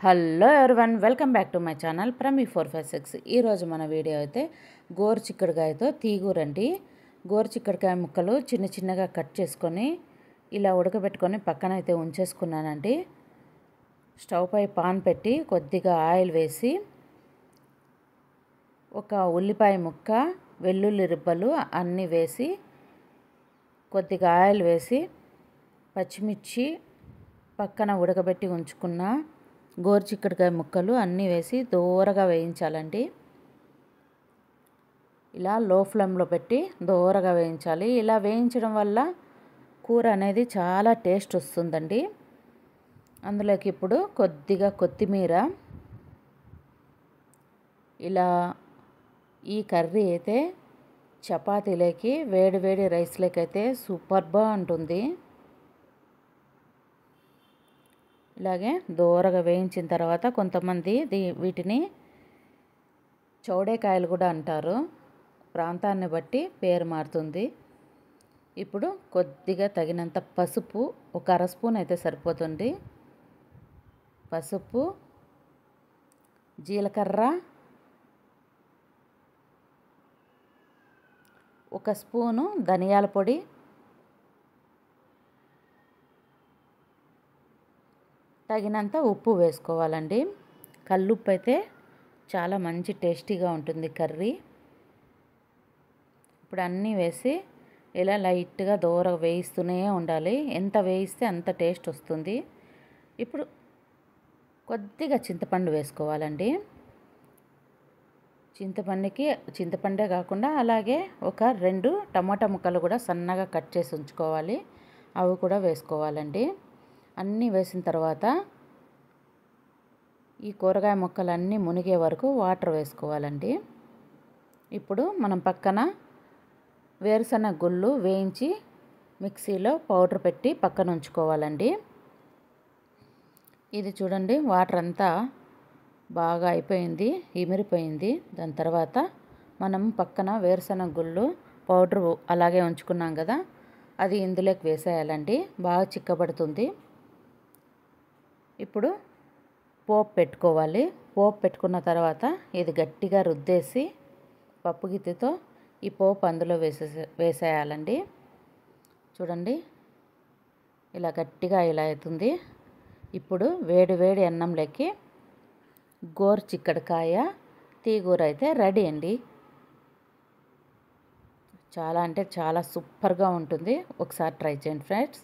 Hello everyone, welcome back to my channel Prami456. ఈరోజు మన video అయితే గోరు చిక్కుడుకాయతో తీగూరండి. గోరు చిక్కుడుకాయ ముక్కలు చిన్న చిన్నగా కట్ చేసుకొని ఇలా ఉడకబెట్టుకొని పక్కన అయితే ఉంచేసుకున్నానండి. స్టవ్ పై పాన్ పెట్టి కొద్దిగా ఆయిల్ వేసి ఒక ఉల్లిపాయ ముక్క, వెల్లుల్లి రిబ్బలు అన్నీ వేసి కొద్దిగా ఆయిల్ వేసి పచ్చిమిర్చి పక్కన ఉడకబెట్టి ఉంచుకున్న గోరు చిక్కుడుకాయ ముక్కలు అన్నీ వేసి దూరగా వేయించాలండి. ఇలా లో ఫ్లేమ్లో పెట్టి దూరగా వేయించాలి. ఇలా వేయించడం వల్ల కూర అనేది చాలా టేస్ట్ వస్తుందండి. అందులోకి ఇప్పుడు కొద్దిగా కొత్తిమీర, ఇలా ఈ కర్రీ అయితే చపాతీలోకి వేడి వేడి రైస్లోకి అయితే సూపర్గా ఉంటుంది. ఇలాగే దూరగా వేయించిన తర్వాత కొంతమంది వీటిని చౌడేకాయలు కూడా అంటారు, ప్రాంతాన్ని బట్టి పేరు మారుతుంది. ఇప్పుడు కొద్దిగా తగినంత పసుపు, ఒక అర స్పూన్ అయితే సరిపోతుంది. పసుపు, జీలకర్ర, ఒక స్పూను ధనియాల పొడి, తగినంత ఉప్పు వేసుకోవాలండి. కల్లుప్పు అయితే చాలా మంచి టేస్టీగా ఉంటుంది కర్రీ. ఇప్పుడు అన్నీ వేసి ఇలా లైట్గా దూరగా వేయిస్తూనే ఉండాలి. ఎంత వేయిస్తే అంత టేస్ట్ వస్తుంది. ఇప్పుడు కొద్దిగా చింతపండు వేసుకోవాలండి. చింతపండే కాకుండా అలాగే ఒక 2 టమాటా ముక్కలు కూడా సన్నగా కట్ చేసి ఉంచుకోవాలి, అవి కూడా వేసుకోవాలండి. అన్నీ వేసిన తర్వాత ఈ కూరగాయ ముక్కలన్నీ మునిగే వరకు వాటర్ వేసుకోవాలండి. ఇప్పుడు మనం పక్కన వేరుశనగ గుళ్ళు వేయించి మిక్సీలో పౌడర్ పెట్టి పక్కన ఉంచుకోవాలండి. ఇది చూడండి, వాటర్ అంతా బాగా అయిపోయింది, ఇమిరిపోయింది. దాని తర్వాత మనం పక్కన వేరుశనగ గుళ్ళు పౌడర్ అలాగే ఉంచుకున్నాం కదా, అది ఇందులోకి వేసేయాలండి. బాగా చిక్కబడుతుంది. ఇప్పుడు పోపు పెట్టుకోవాలి. పోపు పెట్టుకున్న తర్వాత ఇది గట్టిగా రుద్దేసి పప్పు గిత్తెతో ఈ పోపు అందులో వేసేయాలండి. చూడండి, ఇలా గట్టిగా ఇలా అవుతుంది. ఇప్పుడు వేడి వేడి అన్నంలోకి గోరు చిక్కుడుకాయ తీగూర అయితే రెడీ అండి. చాలా అంటే చాలా సూపర్గా ఉంటుంది. ఒకసారి ట్రై చేయండి ఫ్రెండ్స్.